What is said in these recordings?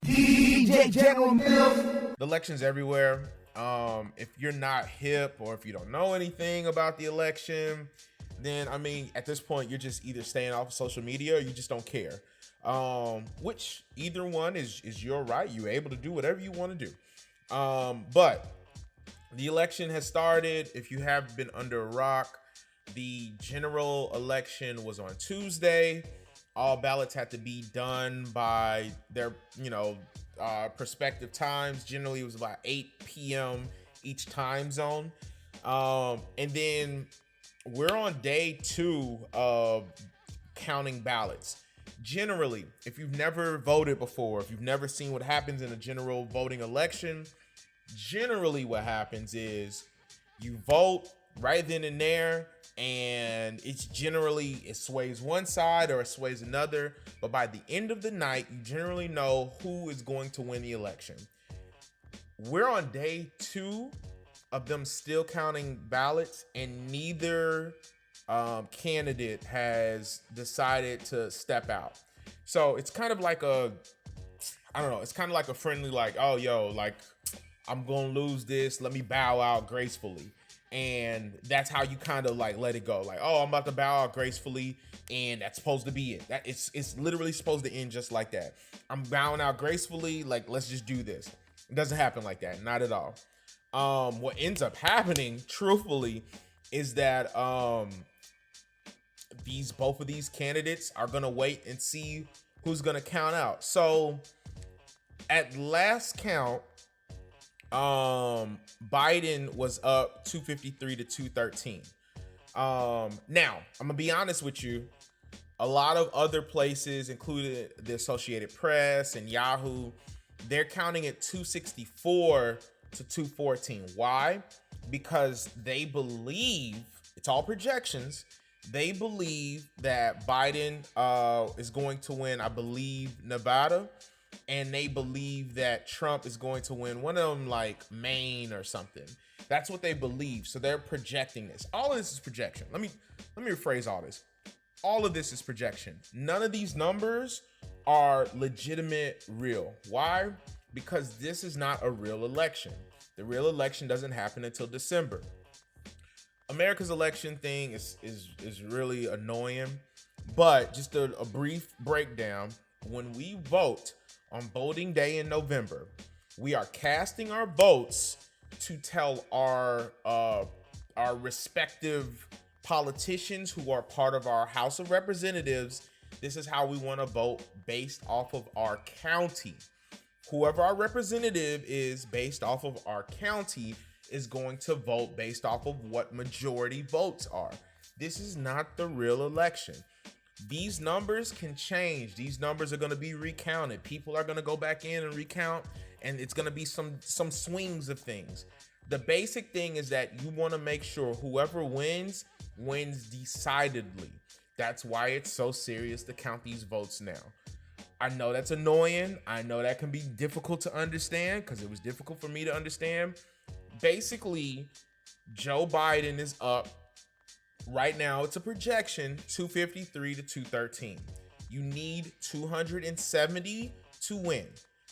DJ General Mills. The election's everywhere. If you're not hip or if you don't know anything about the election, then I mean, at this point, you're just either staying off of social media or you just don't care. Which either one is your right. You're able to do whatever you want to do. But the election has started. If you have been under a rock, the general election was on Tuesday. All ballots had to be done by their, prospective times. Generally, it was about 8 p.m. each time zone. And then we're on day 2 of counting ballots. Generally, if you've never voted before, if you've never seen what happens in a general voting election, generally what happens is you vote right then and there, and it sways one side or it sways another, but by the end of the night, you generally know who is going to win the election. We're on day 2 of them still counting ballots, and neither candidate has decided to step out. So it's kind of like it's kind of like a friendly, like, oh, yo, like, I'm going to lose this. Let me bow out gracefully. And that's how you kind of like let it go. Like, oh, I'm about to bow out gracefully, and that's supposed to be it. That it's literally supposed to end just like that. I'm bowing out gracefully, like, let's just do this. It doesn't happen like that, not at all. What ends up happening, truthfully, is that both of these candidates are gonna wait and see who's gonna count out. So at last count, Biden was up 253 to 213. Now, I'm gonna be honest with you. A lot of other places, including the Associated Press and Yahoo, they're counting at 264 to 214. Why? Because they believe, it's all projections, they believe that Biden is going to win, I believe, Nevada. And they believe that Trump is going to win one of them, like Maine or something. That's what they believe. So they're projecting this. All of this is projection. Let me rephrase all this. All of this is projection. None of these numbers are legitimate, real. Why? Because this is not a real election. The real election doesn't happen until December. America's election thing is really annoying. But just a brief breakdown. When we vote on voting day in November, we are casting our votes to tell our respective politicians who are part of our House of Representatives, this is how we want to vote based off of our county. Whoever our representative is based off of our county is going to vote based off of what majority votes are. This is not the real election. These numbers can change. These numbers are going to be recounted. People are going to go back in and recount, and it's going to be some swings of things. The basic thing is that you want to make sure whoever wins decidedly. That's why it's so serious to count these votes now. I know that's annoying. I know that can be difficult to understand because it was difficult for me to understand. Basically, Joe Biden is up. Right now, it's a projection, 253 to 213. You need 270 to win.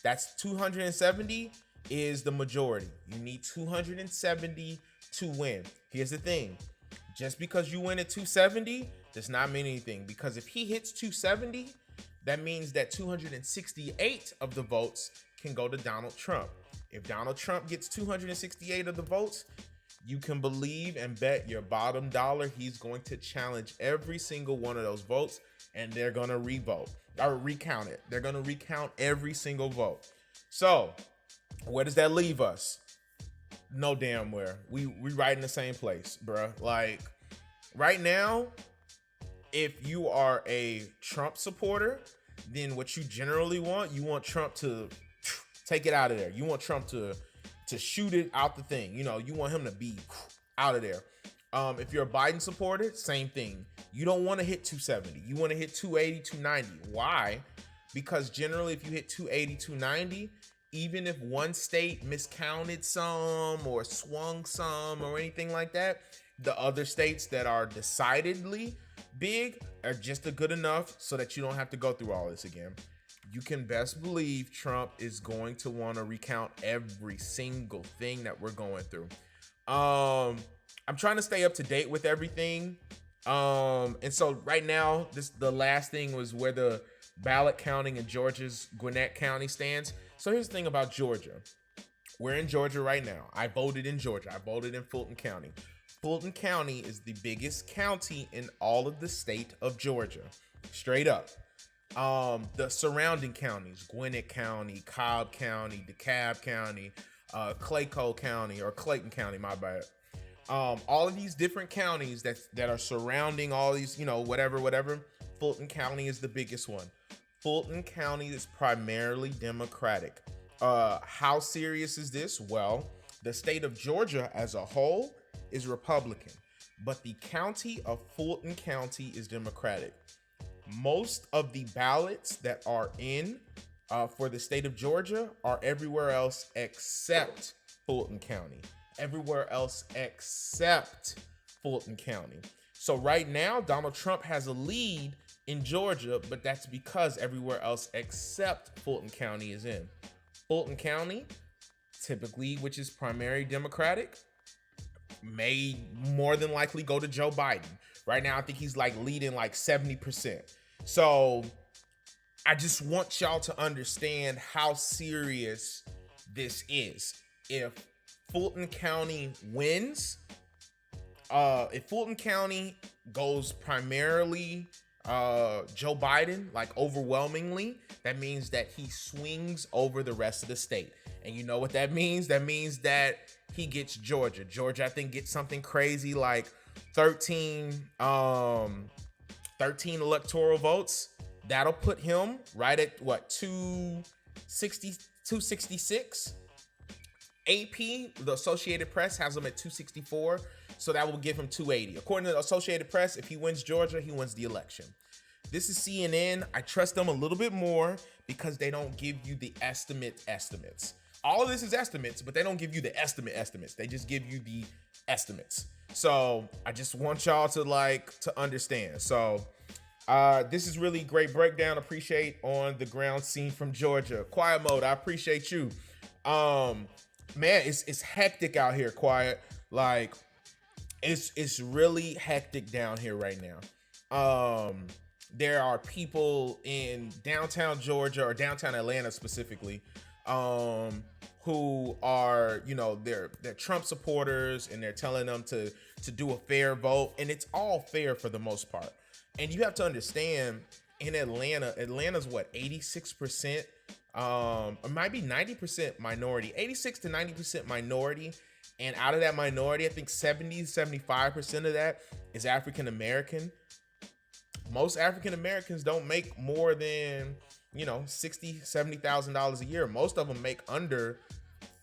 That's 270 is the majority. You need 270 to win. Here's the thing. Just because you win at 270 does not mean anything, because if he hits 270, that means that 268 of the votes can go to Donald Trump. If Donald Trump gets 268 of the votes, you can believe and bet your bottom dollar he's going to challenge every single one of those votes, and they're going to recount it. They're going to recount every single vote. So where does that leave us? No damn where. We right in the same place, bruh. Like, right now, if you are a Trump supporter, then what you generally want, you want Trump to take it out of there. You want Trump to shoot it out the thing. You want him to be out of there. If you're a Biden supporter, same thing. You don't want to hit 270. You want to hit 280, 290. Why? Because generally, if you hit 280, 290, even if one state miscounted some or swung some or anything like that, the other states that are decidedly Big are just good enough so that you don't have to go through all this again. You can best believe Trump is going to want to recount every single thing that we're going through. I'm trying to stay up to date with everything. And so right now, the last thing was where the ballot counting in Georgia's Gwinnett County stands. So here's the thing about Georgia. We're in Georgia right now. I voted in Georgia. I voted in Fulton County. Fulton County is the biggest county in all of the state of Georgia. Straight up. The surrounding counties, Gwinnett County, Cobb County, DeKalb County, Clayco County, or Clayton County, my bad. All of these different counties that are surrounding all these, whatever. Fulton County is the biggest one. Fulton County is primarily Democratic. How serious is this? Well, the state of Georgia as a whole is Republican, but the county of Fulton County is Democratic. Most of the ballots that are in for the state of Georgia are everywhere else except Fulton County. Everywhere else except Fulton County. So right now, Donald Trump has a lead in Georgia, but that's because everywhere else except Fulton County is in. Fulton County, typically, which is primary Democratic, may more than likely go to Joe Biden. Right now, I think he's leading 70%. So I just want y'all to understand how serious this is. If Fulton County wins, if Fulton County goes primarily Joe Biden, overwhelmingly, that means that he swings over the rest of the state. And you know what that means? That means that he gets Georgia. Georgia, I think, gets something crazy like 13 electoral votes. That'll put him right at 266. AP, the Associated Press, has him at 264. So that will give him 280. According to the Associated Press, if he wins Georgia, he wins the election. This is CNN. I trust them a little bit more because they don't give you the estimates. All of this is estimates, but they don't give you the estimates. They just give you the estimates. So I just want y'all to understand. So this is really great breakdown. Appreciate on the ground scene from Georgia. Quiet Mode, I appreciate you. Man, it's hectic out here, Quiet. It's really hectic down here right now. There are people in downtown Georgia or downtown Atlanta specifically, who are, they're Trump supporters, and they're telling them to do a fair vote, and it's all fair for the most part. And you have to understand, in Atlanta's 86%, it might be 90% minority, 86 to 90% minority. And out of that minority, I think 75% of that is African American. Most African Americans don't make more than, $60,000, $70,000 a year. Most of them make under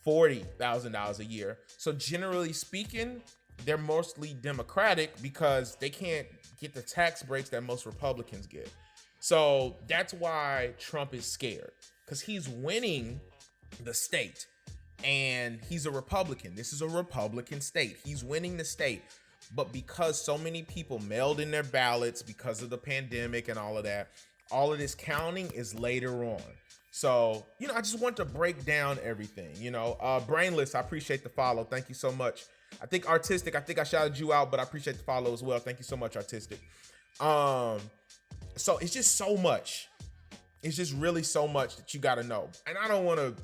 $40,000 a year. So generally speaking, they're mostly Democratic because they can't get the tax breaks that most Republicans get. So that's why Trump is scared, because he's winning the state and he's a Republican. This is a Republican state. He's winning the state. But because so many people mailed in their ballots because of the pandemic and all of that, all of this counting is later on. So, I just want to break down everything, Brainless, I appreciate the follow. Thank you so much. I think Artistic, I shouted you out, but I appreciate the follow as well. Thank you so much, Artistic. So it's just so much. It's just really so much that you got to know. And I don't want to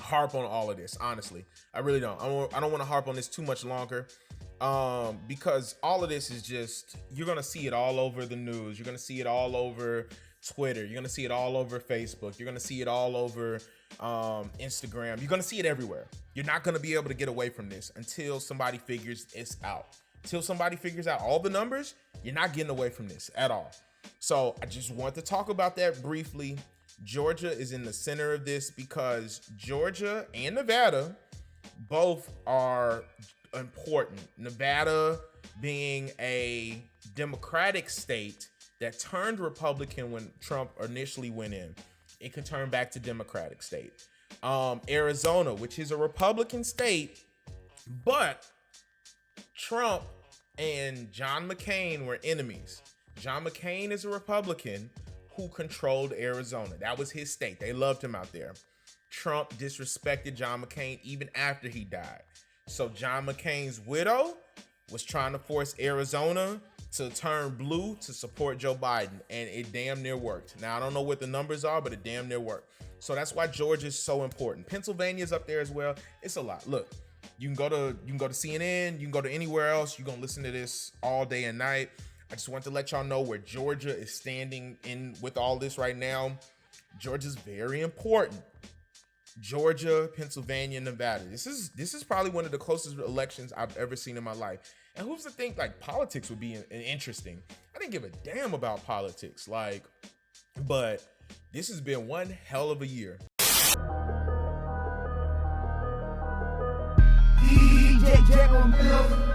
harp on all of this, honestly. I really don't. I don't want to harp on this too much longer. Because all of this is just, you're going to see it all over the news. You're going to see it all over Twitter. You're going to see it all over Facebook. You're going to see it all over Instagram. You're going to see it everywhere. You're not going to be able to get away from this until somebody figures this out. Until somebody figures out all the numbers, you're not getting away from this at all. So I just want to talk about that briefly. Georgia is in the center of this because Georgia and Nevada both are important. Nevada being a Democratic state that turned Republican when Trump initially went in. It could turn back to Democratic state. Arizona, which is a Republican state, but Trump and John McCain were enemies. John McCain is a Republican who controlled Arizona. That was his state. They loved him out there. Trump disrespected John McCain even after he died. So John McCain's widow was trying to force Arizona to turn blue to support Joe Biden, and it damn near worked. Now, I don't know what the numbers are, but it damn near worked. So that's why Georgia is so important. Pennsylvania's up there as well. It's a lot. Look, you can go to CNN, you can go to anywhere else. You're gonna listen to this all day and night. I just want to let y'all know where Georgia is standing in with all this right now. Georgia's very important. Georgia, Pennsylvania, Nevada. This is probably one of the closest elections I've ever seen in my life. And who's to think like politics would be interesting? I didn't give a damn about politics, but this has been one hell of a year. DJ General Mills.